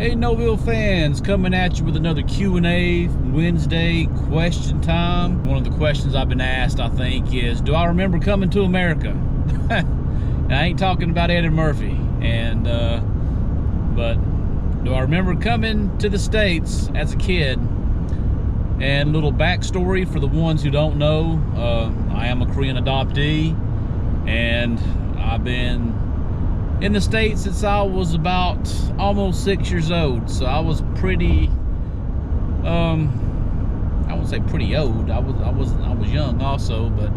Hey Noville fans, coming at you with another Q&A Wednesday question time. One of the questions I've been asked, I think, is do I remember coming to America? And I ain't talking about Eddie Murphy, but do I remember coming to the States as a kid? And a little backstory for the ones who don't know, I am a Korean adoptee, and I've been in the States since I was about almost 6 years old. So I was pretty, I won't say pretty old. I was young also, but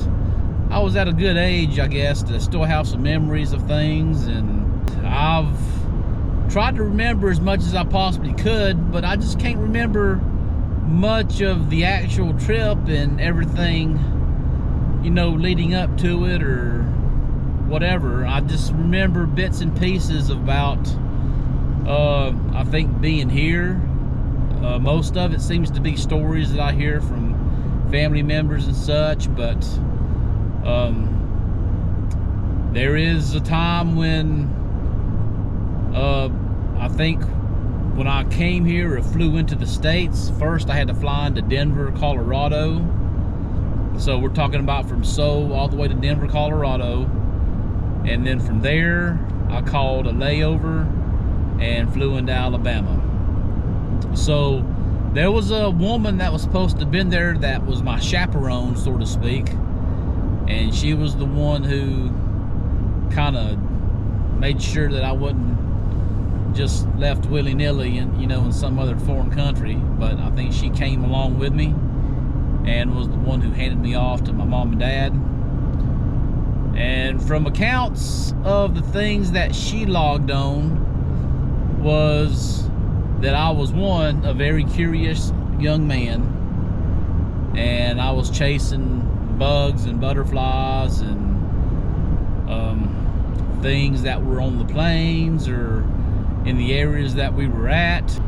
I was at a good age, I guess, to still have some memories of things. And I've tried to remember as much as I possibly could, but I just can't remember much of the actual trip and everything, you know, leading up to it or whatever. I just remember bits and pieces about I think being here. Most of it seems to be stories that I hear from family members and such, but there is a time when I think when I came here or flew into the States, first I had to fly into Denver, Colorado. So we're talking about from Seoul all the way to Denver, Colorado. And then from there, I called a layover and flew into Alabama. So there was a woman that was supposed to have been there that was my chaperone, so to speak. And she was the one who kind of made sure that I wasn't just left willy-nilly in, you know, in some other foreign country. But I think she came along with me and was the one who handed me off to my mom and dad. And from accounts of the things that she logged on was that I was one, a very curious young man, and I was chasing bugs and butterflies and things that were on the planes or in the areas that we were at.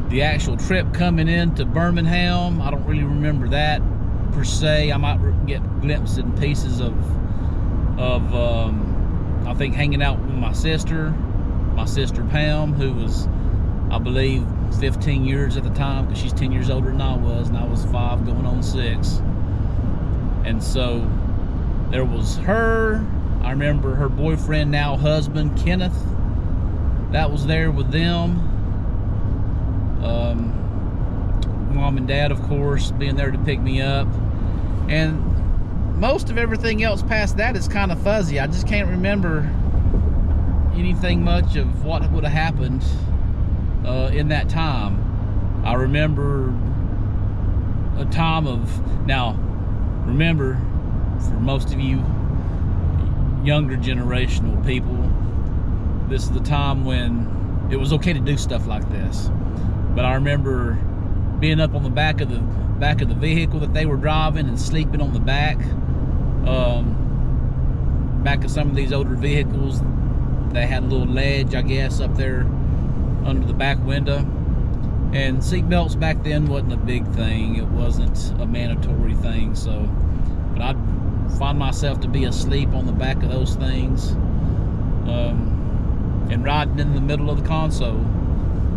The actual trip coming into Birmingham, I don't really remember that per se. I might get glimpses and pieces of I think hanging out with my sister Pam, who was, I believe, 15 years at the time, because she's 10 years older than I was, and I was 5 going on 6. And so there was her. I remember her boyfriend, now husband, Kenneth, that was there with them. Mom and dad, of course, being there to pick me up. And most of everything else past that is kind of fuzzy. I just can't remember anything much of what would have happened in that time. I remember a time of, now remember, for most of you younger generational people, this is the time when it was okay to do stuff like this. But I remember being up on the back of the vehicle that they were driving and sleeping on the back of some of these older vehicles. They had a little ledge, I guess, up there under the back window. And seat belts back then wasn't a big thing. It wasn't a mandatory thing. So, but I'd find myself to be asleep on the back of those things, and riding in the middle of the console.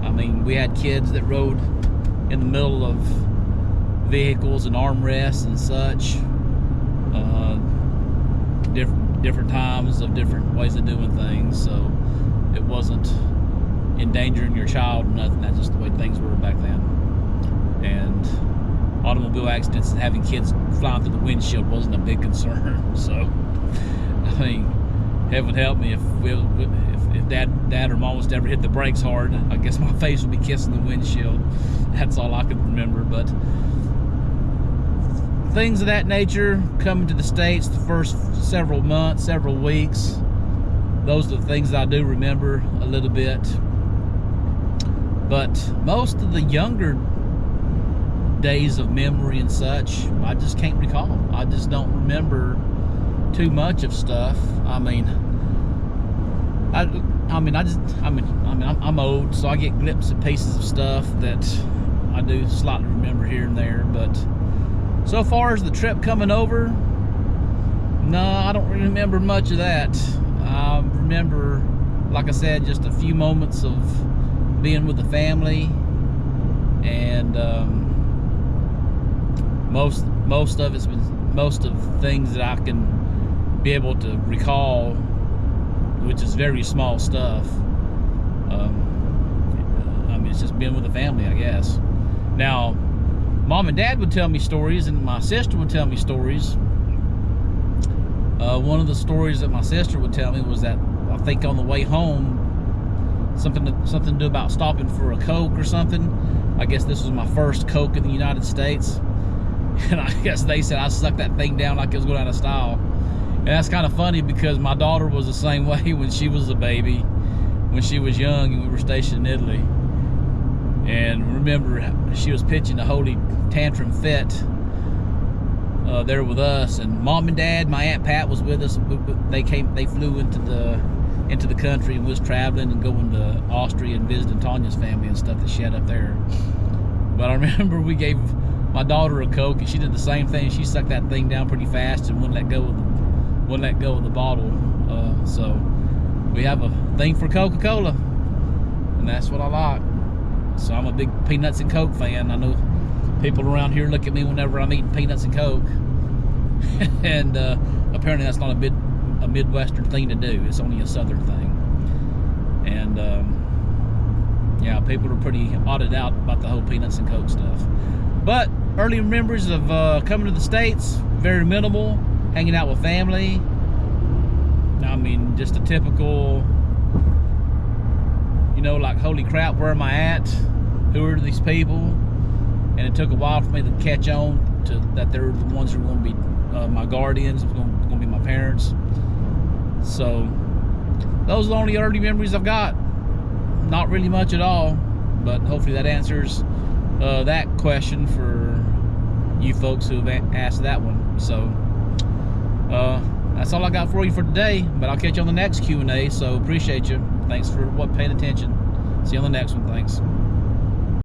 I mean, we had kids that rode in the middle of vehicles and armrests and such. Different times of different ways of doing things, so it wasn't endangering your child or nothing. That's just the way things were back then. And automobile accidents and having kids flying through the windshield wasn't a big concern. So, I mean, heaven help me if dad or mom was to ever hit the brakes hard, I guess my face would be kissing the windshield. That's all I could remember. But things of that nature, coming to the States the first several months, several weeks, those are the things that I do remember a little bit. But most of the younger days of memory and such, I just can't recall. I just don't remember too much of stuff. I'm old, so I get glimpses and pieces of stuff that I do slightly remember here and there. But so far as the trip coming over, no, I don't really remember much of that. I remember, like I said, just a few moments of being with the family, and most of things that I can be able to recall, which is very small stuff. I mean, it's just being with the family, I guess. Now, Mom and Dad would tell me stories, and my sister would tell me stories. One of the stories that my sister would tell me was that, I think on the way home, something to do about stopping for a Coke or something. I guess this was my first Coke in the United States, and I guess they said I sucked that thing down like it was going out of style. And that's kind of funny, because my daughter was the same way when she was a baby, when she was young and we were stationed in Italy. And remember, she was pitching a holy tantrum fit there with us, and Mom and Dad, my Aunt Pat was with us. They flew into the country and was traveling and going to Austria and visiting Tanya's family and stuff that she had up there. But I remember we gave my daughter a Coke, and she did the same thing. She sucked that thing down pretty fast and wouldn't let go of the bottle. So we have a thing for Coca-Cola, and that's what I like. So I'm a big peanuts and Coke fan. I know people around here look at me whenever I'm eating peanuts and Coke, and apparently that's not a Midwestern thing to do. It's only a Southern thing. And yeah, people are pretty odded out about the whole peanuts and Coke stuff. But early memories of coming to the States, very minimal. Hanging out with family. I mean, just a typical, you know, like, holy crap, where am I at? Who are these people? And it took a while for me to catch on to that they're the ones who are going to be my guardians, going to be my parents. So those are the only early memories I've got. Not really much at all, but hopefully that answers that question for you folks who have asked that one. So that's all I got for you for today, but I'll catch you on the next Q&A. So appreciate you. Thanks for paying attention. See you on the next one. Thanks.